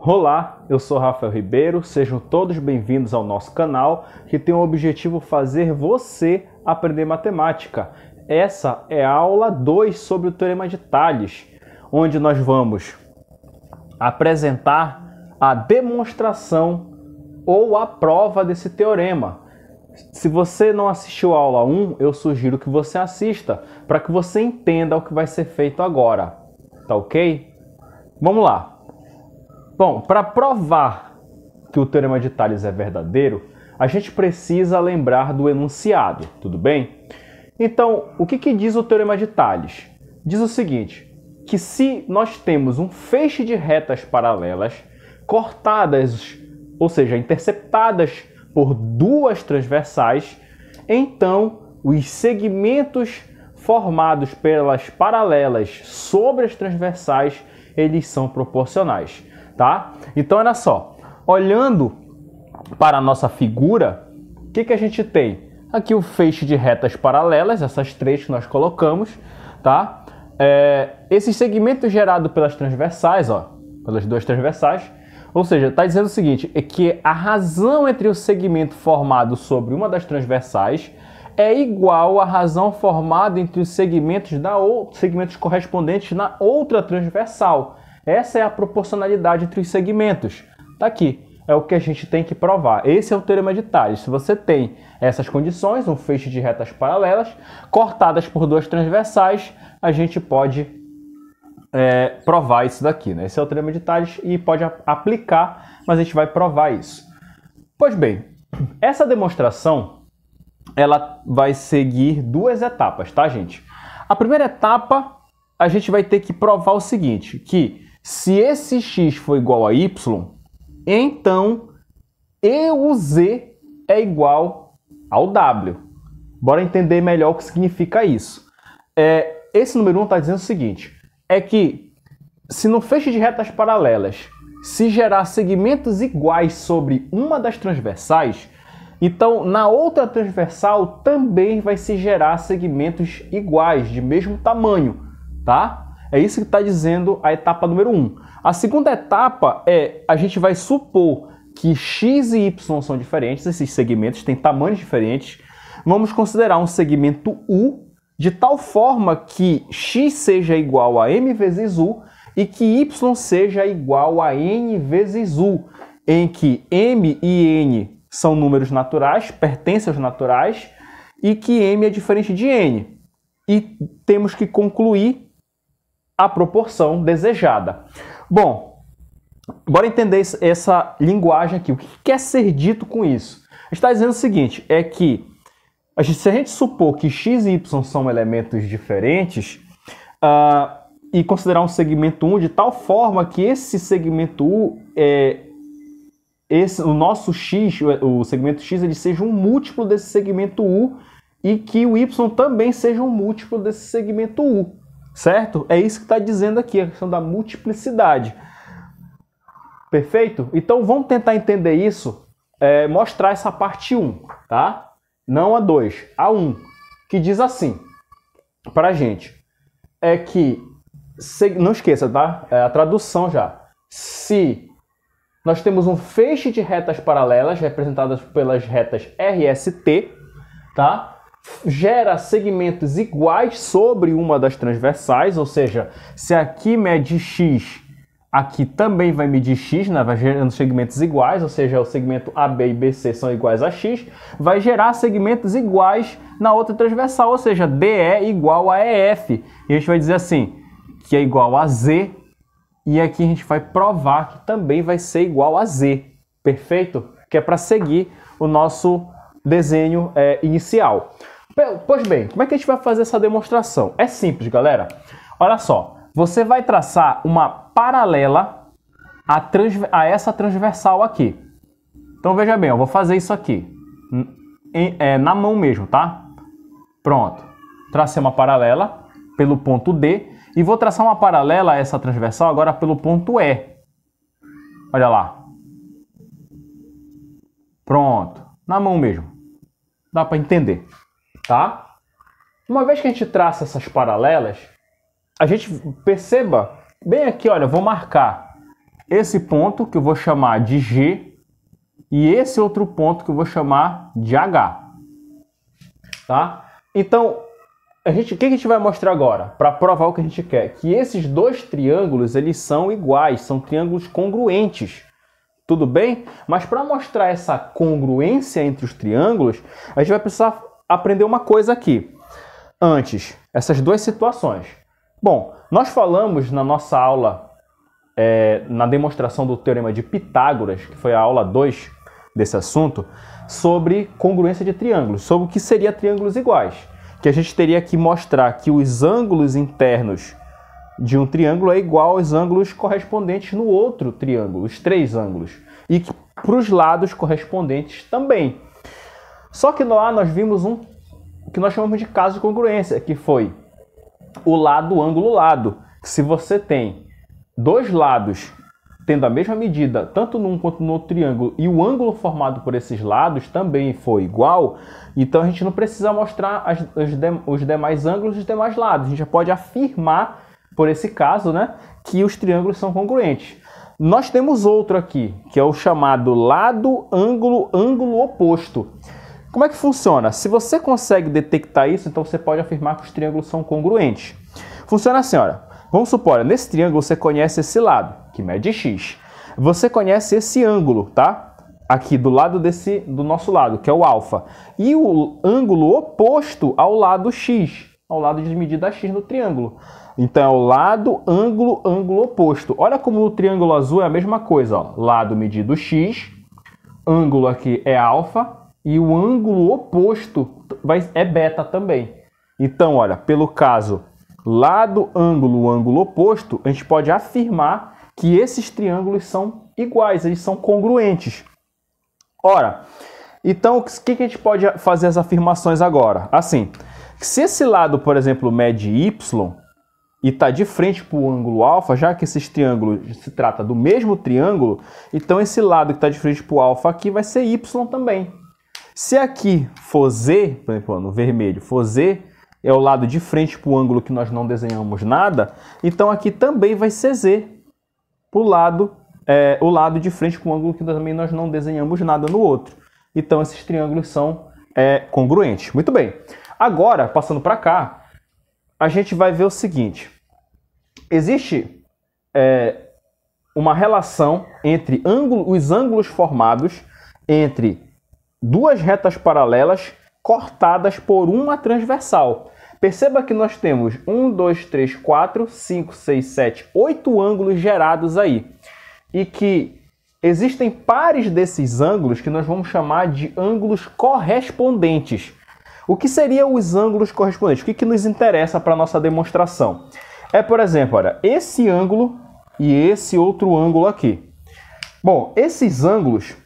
Olá, eu sou Rafael Ribeiro, sejam todos bem-vindos ao nosso canal que tem o objetivo fazer você aprender matemática. Essa é a aula 2 sobre o Teorema de Tales, onde nós vamos apresentar a demonstração ou a prova desse teorema. Se você não assistiu a aula 1, eu sugiro que você assista para que você entenda o que vai ser feito agora, tá ok? Vamos lá. Bom, para provar que o Teorema de Tales é verdadeiro, a gente precisa lembrar do enunciado, tudo bem? Então, o que diz o Teorema de Tales? Diz o seguinte, que se nós temos um feixe de retas paralelas cortadas, ou seja, interceptadas por duas transversais, então os segmentos formados pelas paralelas sobre as transversais, eles são proporcionais. Tá? Então, olha só, olhando para a nossa figura, o que a gente tem? Aqui o feixe de retas paralelas, essas três que nós colocamos, tá? Esses segmentos gerados pelas transversais, ó, pelas duas transversais, ou seja, está dizendo o seguinte, é que a razão entre o segmento formado sobre uma das transversais é igual à razão formada entre os segmentos correspondentes na outra transversal. Essa é a proporcionalidade entre os segmentos. Tá aqui. É o que a gente tem que provar. Esse é o Teorema de Tales. Se você tem essas condições, um feixe de retas paralelas, cortadas por duas transversais, a gente pode provar isso daqui, né? Esse é o Teorema de Tales e pode aplicar, mas a gente vai provar isso. Pois bem, essa demonstração, ela vai seguir duas etapas, tá, gente? A primeira etapa, a gente vai ter que provar o seguinte, que se esse x for igual a y, então e o z é igual ao w. Bora entender melhor o que significa isso. Esse número 1 está dizendo o seguinte, é que se no feixe de retas paralelas se gerar segmentos iguais sobre uma das transversais, então na outra transversal também vai se gerar segmentos iguais, de mesmo tamanho, tá? É isso que está dizendo a etapa número 1. A segunda etapa a gente vai supor que x e y são diferentes, esses segmentos têm tamanhos diferentes. Vamos considerar um segmento U de tal forma que x seja igual a m vezes u e que y seja igual a n vezes u, em que m e n são números naturais, pertencem aos naturais, e que m é diferente de n. E temos que concluir a proporção desejada. Bom, bora entender essa linguagem aqui. O que quer ser dito com isso? A gente está dizendo o seguinte, é que se a gente supor que x e y são elementos diferentes e considerar um segmento U de tal forma que esse segmento U, o nosso x, o segmento x, ele seja um múltiplo desse segmento U e que o y também seja um múltiplo desse segmento U. Certo? É isso que está dizendo aqui, a questão da multiplicidade. Perfeito? Então vamos tentar entender isso, mostrar essa parte 1, tá? Não a 2, a 1, que diz assim, para a gente, é que, não esqueça, tá? A tradução já. Se nós temos um feixe de retas paralelas, representadas pelas retas RST, tá? Gera segmentos iguais sobre uma das transversais, ou seja, se aqui mede x, aqui também vai medir x, né? Vai gerando segmentos iguais, ou seja, o segmento AB e BC são iguais a x, vai gerar segmentos iguais na outra transversal, ou seja, DE igual a EF. E a gente vai dizer assim, que é igual a Z, e aqui a gente vai provar que também vai ser igual a Z, perfeito? Que é para seguir o nosso desenho inicial. Pois bem, como é que a gente vai fazer essa demonstração? É simples, galera. Olha só, você vai traçar uma paralela a essa transversal aqui. Então veja bem, eu vou fazer isso aqui, na mão mesmo, tá? Pronto. Tracei uma paralela pelo ponto D e vou traçar uma paralela a essa transversal agora pelo ponto E. Olha lá. Pronto. Na mão mesmo. Dá para entender. Tá? Uma vez que a gente traça essas paralelas, a gente perceba bem aqui, olha, vou marcar esse ponto que eu vou chamar de G e esse outro ponto que eu vou chamar de H. Tá? Então, o que a gente vai mostrar agora? Para provar o que a gente quer. Que esses dois triângulos, eles são iguais, são triângulos congruentes. Tudo bem? Mas para mostrar essa congruência entre os triângulos, a gente vai precisar aprender uma coisa aqui. Antes, essas duas situações. Bom, nós falamos na nossa aula, na demonstração do Teorema de Pitágoras, que foi a aula 2 desse assunto, sobre congruência de triângulos, sobre o que seria triângulos iguais. Que a gente teria que mostrar que os ângulos internos de um triângulo é igual aos ângulos correspondentes no outro triângulo, os três ângulos. E que para os lados correspondentes também. Só que lá nós vimos um que nós chamamos de caso de congruência, que foi o lado, ângulo, lado. Se você tem dois lados tendo a mesma medida, tanto num quanto no outro triângulo, e o ângulo formado por esses lados também foi igual, então a gente não precisa mostrar os demais ângulos dos demais lados. A gente já pode afirmar, por esse caso, né, que os triângulos são congruentes. Nós temos outro aqui, que é o chamado lado, ângulo, ângulo oposto. Como é que funciona? Se você consegue detectar isso, então você pode afirmar que os triângulos são congruentes. Funciona assim, olha. Vamos supor, nesse triângulo você conhece esse lado, que mede x. Você conhece esse ângulo, tá? Aqui do lado do nosso lado, que é o alfa. E o ângulo oposto ao lado x, ao lado de medida x no triângulo. Então é o lado, ângulo, ângulo oposto. Olha como no triângulo azul é a mesma coisa, ó. Lado medido x, ângulo aqui é alfa e o ângulo oposto é beta também. Então, olha, pelo caso lado, ângulo, ângulo oposto, a gente pode afirmar que esses triângulos são iguais, eles são congruentes. Ora, então o que a gente pode fazer as afirmações agora? Assim, se esse lado, por exemplo, mede y e está de frente para o ângulo alfa, já que esses triângulos se trata do mesmo triângulo, então esse lado que está de frente para o alfa aqui vai ser y também. Se aqui for z, por exemplo, no vermelho, for z, é o lado de frente para o ângulo que nós não desenhamos nada, então aqui também vai ser z, o lado de frente para o ângulo que também nós não desenhamos nada no outro. Então esses triângulos são congruentes. Muito bem. Agora, passando para cá, a gente vai ver o seguinte. Existe uma relação entre os ângulos formados entre duas retas paralelas cortadas por uma transversal. Perceba que nós temos 1, 2, 3, 4, 5, 6, 7, 8 ângulos gerados aí. E que existem pares desses ângulos que nós vamos chamar de ângulos correspondentes. O que seriam os ângulos correspondentes? O que nos interessa para a nossa demonstração? Por exemplo, olha, esse ângulo e esse outro ângulo aqui. Bom, esses ângulos,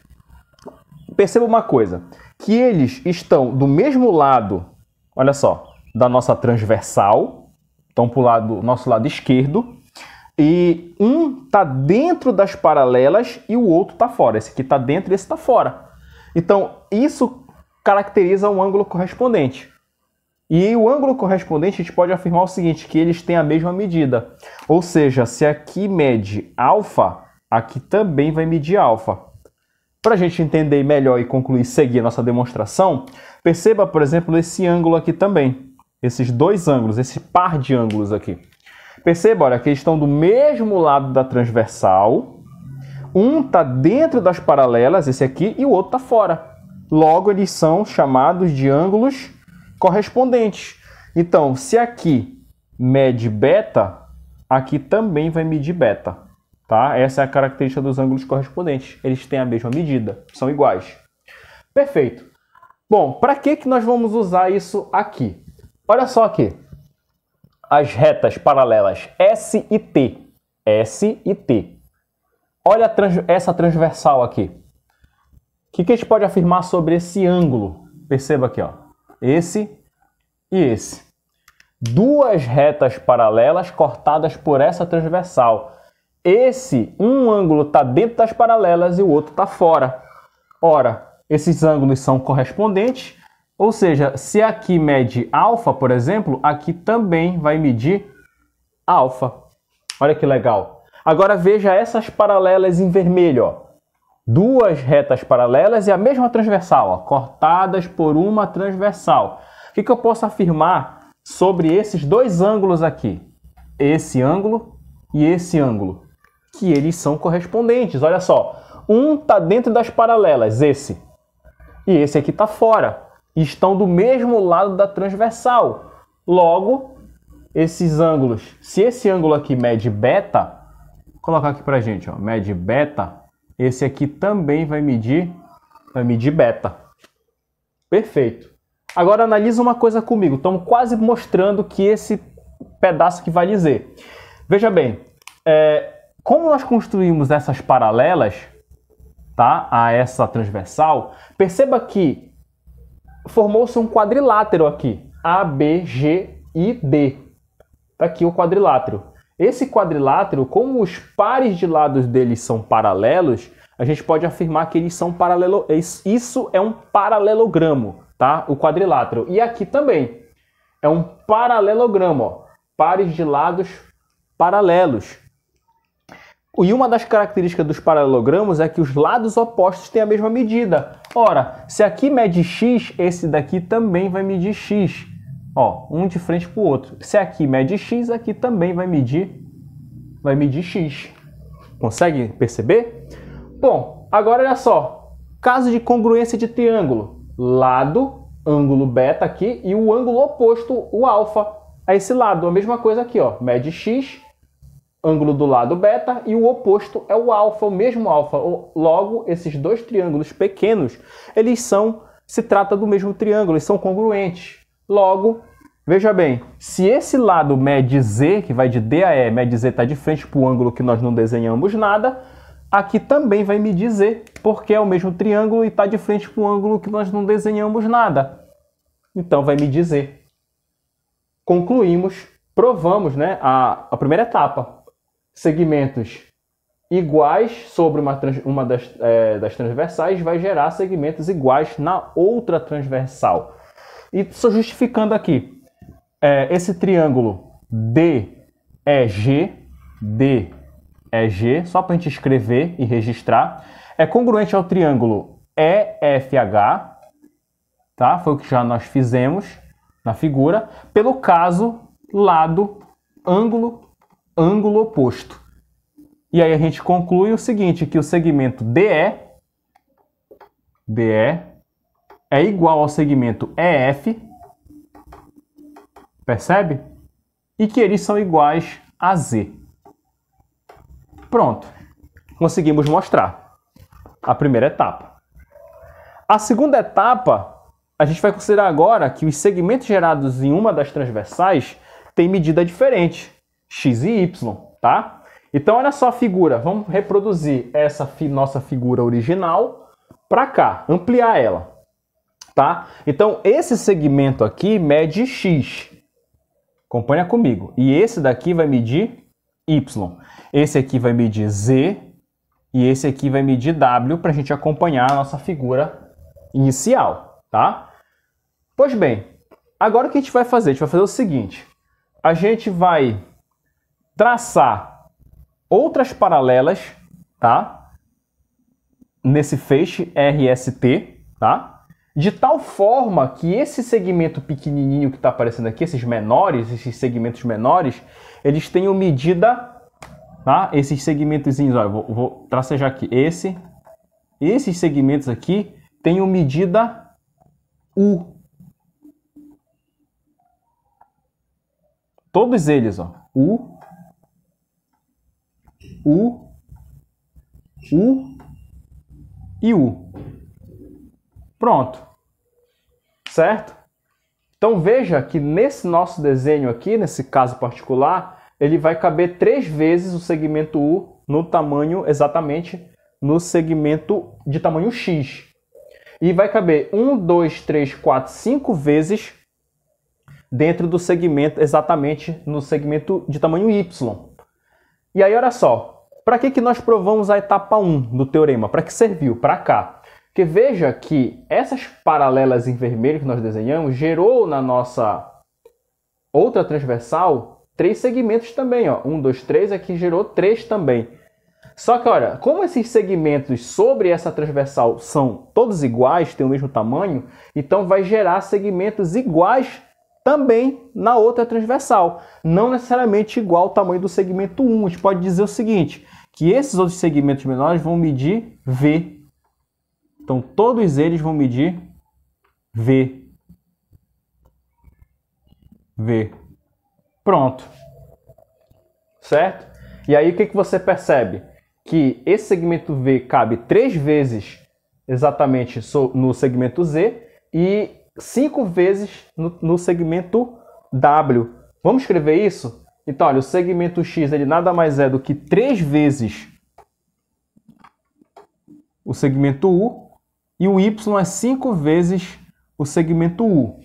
perceba uma coisa, que eles estão do mesmo lado, olha só, da nossa transversal, estão para o nosso lado esquerdo, e um está dentro das paralelas e o outro está fora. Esse aqui está dentro e esse está fora. Então, isso caracteriza um ângulo correspondente. E o ângulo correspondente, a gente pode afirmar o seguinte, que eles têm a mesma medida. Ou seja, se aqui mede alfa, aqui também vai medir alfa. Para a gente entender melhor e concluir, seguir a nossa demonstração, perceba, por exemplo, esse ângulo aqui também. Esses dois ângulos, esse par de ângulos aqui. Perceba, olha, que eles estão do mesmo lado da transversal. Um está dentro das paralelas, esse aqui, e o outro está fora. Logo, eles são chamados de ângulos correspondentes. Então, se aqui mede beta, aqui também vai medir beta. Tá? Essa é a característica dos ângulos correspondentes. Eles têm a mesma medida, são iguais. Perfeito. Bom, para que nós vamos usar isso aqui? Olha só aqui. As retas paralelas S e T. S e T. Olha essa transversal aqui. O que a gente pode afirmar sobre esse ângulo? Perceba aqui, ó. Esse e esse. Duas retas paralelas cortadas por essa transversal. Um ângulo está dentro das paralelas e o outro está fora. Ora, esses ângulos são correspondentes, ou seja, se aqui mede alfa, por exemplo, aqui também vai medir alfa. Olha que legal. Agora veja essas paralelas em vermelho, ó. Duas retas paralelas e a mesma transversal, ó, cortadas por uma transversal. O que eu posso afirmar sobre esses dois ângulos aqui? Esse ângulo e esse ângulo. Que eles são correspondentes. Olha só, um está dentro das paralelas, esse. E esse aqui está fora. E estão do mesmo lado da transversal. Logo, esses ângulos, se esse ângulo aqui mede beta, vou colocar aqui pra gente, ó, mede beta, esse aqui também vai medir beta. Perfeito. Agora analisa uma coisa comigo. Estamos quase mostrando que esse pedaço aqui vai dizer. Veja bem, como nós construímos essas paralelas, tá, a essa transversal, perceba que formou-se um quadrilátero aqui, A, B, G e D. Tá aqui o quadrilátero. Esse quadrilátero, como os pares de lados deles são paralelos, a gente pode afirmar que eles são isso é um paralelogramo, tá? O quadrilátero. E aqui também é um paralelogramo, ó, pares de lados paralelos. E uma das características dos paralelogramos é que os lados opostos têm a mesma medida. Ora, se aqui mede x, esse daqui também vai medir x. Ó, um de frente para o outro. Se aqui mede x, aqui também vai medir x. Consegue perceber? Bom, agora olha só. Caso de congruência de triângulo. Lado, ângulo beta aqui e o ângulo oposto, o alfa, a esse lado. A mesma coisa aqui, ó. Mede x, ângulo do lado beta e o oposto é o alfa, o mesmo alfa. Logo, esses dois triângulos pequenos, se trata do mesmo triângulo, eles são congruentes. Logo, veja bem, se esse lado mede z, que vai de D a E, mede z, está de frente para o ângulo que nós não desenhamos nada, aqui também vai medir z, porque é o mesmo triângulo e está de frente para o ângulo que nós não desenhamos nada. Então vai medir z. Concluímos, provamos, né, a primeira etapa. Segmentos iguais sobre uma das transversais vai gerar segmentos iguais na outra transversal. E só justificando aqui, esse triângulo DEG, só para a gente escrever e registrar, é congruente ao triângulo EFH, tá? Foi o que já nós fizemos na figura, pelo caso lado, ângulo, ângulo oposto. E aí a gente conclui o seguinte, que o segmento DE é igual ao segmento EF, percebe? E que eles são iguais a Z. Pronto, conseguimos mostrar a primeira etapa. A segunda etapa, a gente vai considerar agora que os segmentos gerados em uma das transversais têm medida diferente, x e y, tá? Então olha só a figura, vamos reproduzir essa nossa figura original para cá, ampliar ela. Tá? Então, esse segmento aqui mede x. Acompanha comigo. E esse daqui vai medir y. Esse aqui vai medir z. E esse aqui vai medir w para a gente acompanhar a nossa figura inicial. Tá? Pois bem, agora o que a gente vai fazer? A gente vai fazer o seguinte. A gente vai traçar outras paralelas, tá? Nesse feixe RST, tá? De tal forma que esse segmento pequenininho que está aparecendo aqui, esses segmentos menores, eles tenham medida, tá? Esses segmentozinhos, ó, eu vou tracejar aqui. Esses segmentos aqui tenham medida U. Todos eles, ó. U e U. Pronto. Certo? Então veja que nesse nosso desenho aqui, nesse caso particular, ele vai caber 3 vezes o segmento U no tamanho, exatamente no segmento de tamanho X. E vai caber 1, 2, 3, 4, 5 vezes dentro do segmento, exatamente no segmento de tamanho Y. E aí, olha só, para que nós provamos a etapa 1 do teorema? Para que serviu? Para cá. Porque veja que essas paralelas em vermelho que nós desenhamos gerou na nossa outra transversal 3 segmentos também, ó. 1, 2, 3, aqui gerou 3 também. Só que, olha, como esses segmentos sobre essa transversal são todos iguais, têm o mesmo tamanho, então vai gerar segmentos iguais também na outra transversal. Não necessariamente igual ao tamanho do segmento 1. A gente pode dizer o seguinte, que esses outros segmentos menores vão medir V. Então, todos eles vão medir V. V. Pronto. Certo? E aí, o que você percebe? Que esse segmento V cabe 3 vezes exatamente no segmento Z e 5 vezes no segmento W. Vamos escrever isso? Então, olha, o segmento X ele nada mais é do que 3 vezes o segmento U e o Y é 5 vezes o segmento U.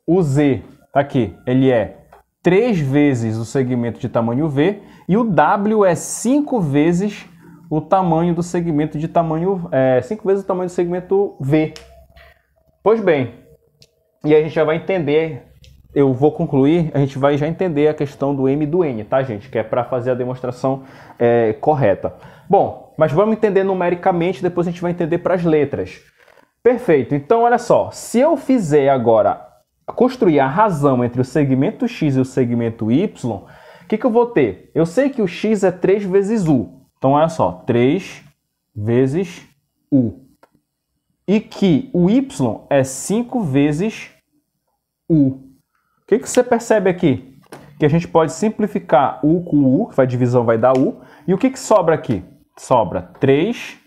O Z, tá aqui, ele é 3 vezes o segmento de tamanho V e o W é 5 vezes o tamanho do segmento de tamanho 5 vezes o tamanho do segmento V. Pois bem, e a gente já vai entender, eu vou concluir, a gente vai já entender a questão do M e do N, tá, gente? Que é para fazer a demonstração correta. Bom, mas vamos entender numericamente, depois a gente vai entender para as letras. Perfeito, então olha só, se eu fizer agora, construir a razão entre o segmento X e o segmento Y, o que eu vou ter? Eu sei que o X é 3 vezes U. Então, olha só, 3 vezes U. E que o Y é 5 vezes U. O que você percebe aqui? Que a gente pode simplificar U com U, que a divisão vai dar U. E o que sobra aqui? Sobra 3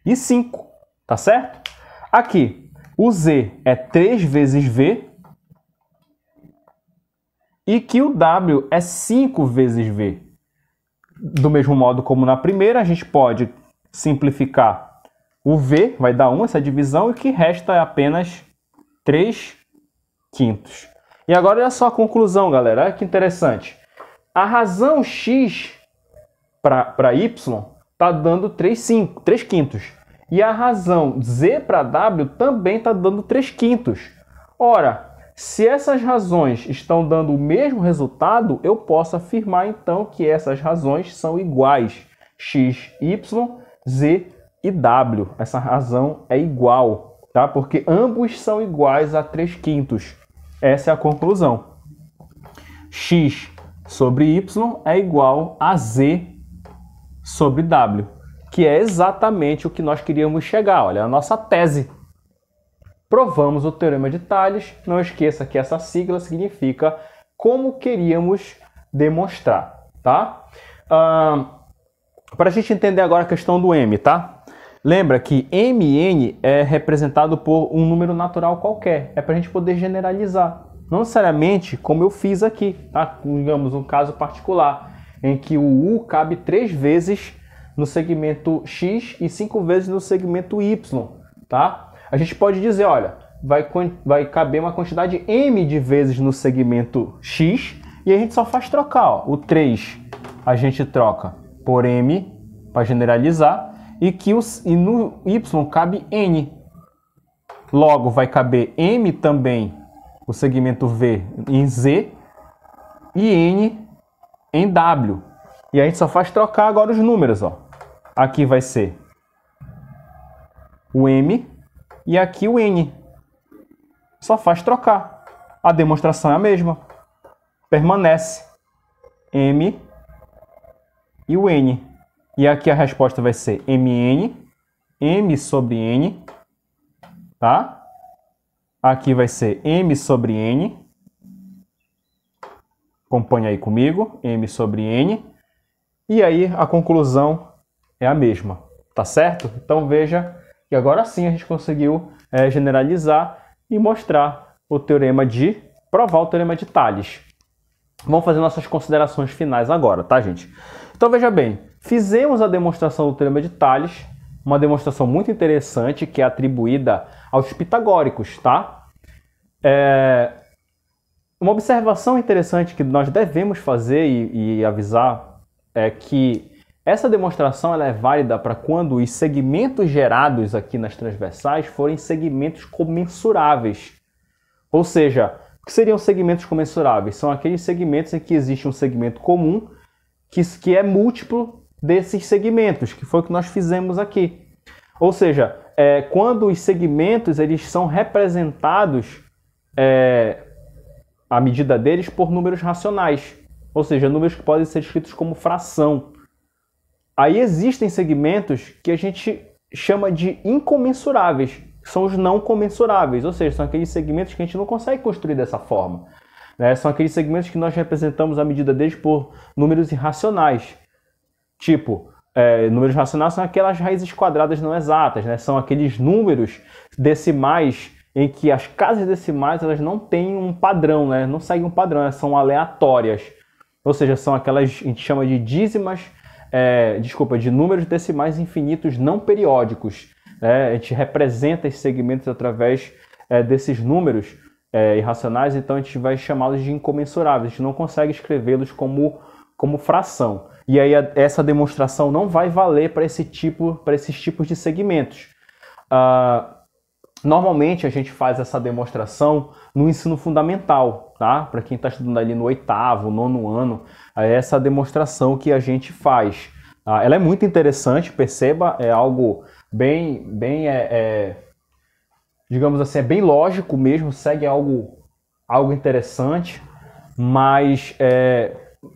e 5, tá certo? Aqui, o Z é 3 vezes V. E que o W é 5 vezes V. Do mesmo modo como na primeira, a gente pode simplificar o V, vai dar 1 essa divisão, e o que resta é apenas 3 quintos. E agora olha só a conclusão, galera, olha que interessante. A razão X para Y está dando 3 quintos. E a razão Z para W também está dando 3 quintos. Ora, se essas razões estão dando o mesmo resultado, eu posso afirmar então que essas razões são iguais. X, Y, Z e W. Essa razão é igual, tá? Porque ambos são iguais a 3 quintos. Essa é a conclusão. X sobre Y é igual a Z sobre W, que é exatamente o que nós queríamos chegar. Olha, a nossa tese. Provamos o Teorema de Tales. Não esqueça que essa sigla significa como queríamos demonstrar, tá? Para a gente entender agora a questão do M, tá? Lembra que MN é representado por um número natural qualquer. É para a gente poder generalizar. Não necessariamente como eu fiz aqui, tá? Digamos um caso particular, em que o U cabe 3 vezes no segmento X e 5 vezes no segmento Y, tá? A gente pode dizer, olha, vai caber uma quantidade M de vezes no segmento X e a gente só faz trocar, ó. O 3 a gente troca por M para generalizar e no Y cabe N. Logo, vai caber M também, o segmento V em Z e N em W. E a gente só faz trocar agora os números, ó. Aqui vai ser o M e aqui o N. Só faz trocar. A demonstração é a mesma. Permanece M e o N. E aqui a resposta vai ser MN, M sobre N, tá? Aqui vai ser M sobre N. Acompanha aí comigo, M sobre N. E aí a conclusão é a mesma, tá certo? Então veja que agora sim a gente conseguiu generalizar e mostrar o teorema provar o Teorema de Tales. Vamos fazer nossas considerações finais agora, tá, gente? Então veja bem, fizemos a demonstração do Teorema de Tales, uma demonstração muito interessante que é atribuída aos pitagóricos, tá? Uma observação interessante que nós devemos fazer e avisar é que essa demonstração ela é válida para quando os segmentos gerados aqui nas transversais forem segmentos comensuráveis. Ou seja, O que seriam segmentos comensuráveis? São aqueles segmentos em que existe um segmento comum que é múltiplo desses segmentos, que foi o que nós fizemos aqui. Ou seja, quando os segmentos eles são representados, a medida deles por números racionais, ou seja, números que podem ser escritos como fração. Aí existem segmentos que a gente chama de incomensuráveis, que são os não comensuráveis, ou seja, são aqueles segmentos que a gente não consegue construir dessa forma. São aqueles segmentos que nós representamos a medida deles por números irracionais. Tipo, números racionais são aquelas raízes quadradas não exatas, né? São aqueles números decimais em que as casas decimais elas não têm um padrão, né? Não seguem um padrão, elas são aleatórias. Ou seja, são aquelas, a gente chama de de números decimais infinitos não periódicos. A gente representa esses segmentos através desses números irracionais, então a gente vai chamá-los de incomensuráveis. A gente não consegue escrevê-los como fração. E aí essa demonstração não vai valer para esses tipos de segmentos. Normalmente a gente faz essa demonstração no ensino fundamental, tá? Para quem está estudando ali no 8º, 9º ano, é essa demonstração que a gente faz. Ela é muito interessante, perceba, é algo digamos assim, é bem lógico mesmo, segue algo interessante, mas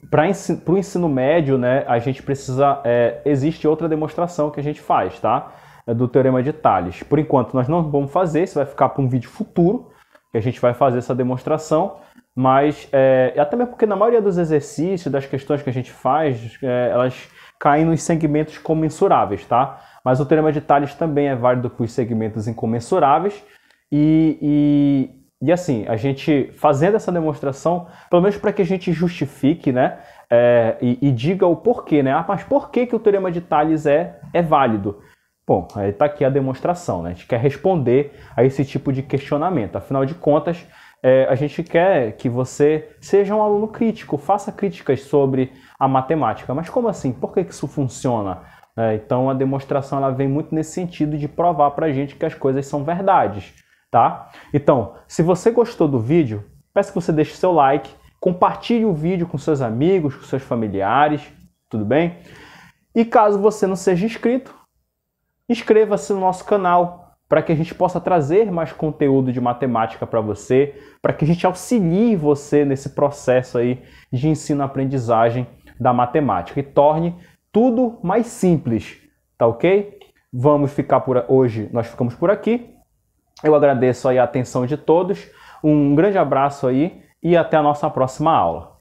para o ensino médio, né, a gente precisa, existe outra demonstração que a gente faz, tá? Do Teorema de Tales. Por enquanto nós não vamos fazer, isso vai ficar para um vídeo futuro, que a gente vai fazer essa demonstração, mas até mesmo porque na maioria dos exercícios, das questões que a gente faz, elas caem nos segmentos comensuráveis, tá? Mas o Teorema de Tales também é válido para os segmentos incomensuráveis e assim, a gente fazendo essa demonstração, pelo menos para que a gente justifique, né, e diga o porquê, né? Mas por que o Teorema de Tales é válido? Bom, aí está aqui a demonstração, né? A gente quer responder a esse tipo de questionamento. Afinal de contas, a gente quer que você seja um aluno crítico, faça críticas sobre a matemática. Mas como assim? Por que isso funciona? Então a demonstração ela vem muito nesse sentido de provar para a gente que as coisas são verdades, tá? Então, se você gostou do vídeo, peço que você deixe seu like, compartilhe o vídeo com seus amigos, com seus familiares, tudo bem? E caso você não seja inscrito, inscreva-se no nosso canal para que a gente possa trazer mais conteúdo de matemática para você, para que a gente auxilie você nesse processo aí de ensino-aprendizagem da matemática e torne tudo mais simples, tá ok? Hoje nós ficamos por aqui. Eu agradeço aí a atenção de todos, um grande abraço aí e até a nossa próxima aula.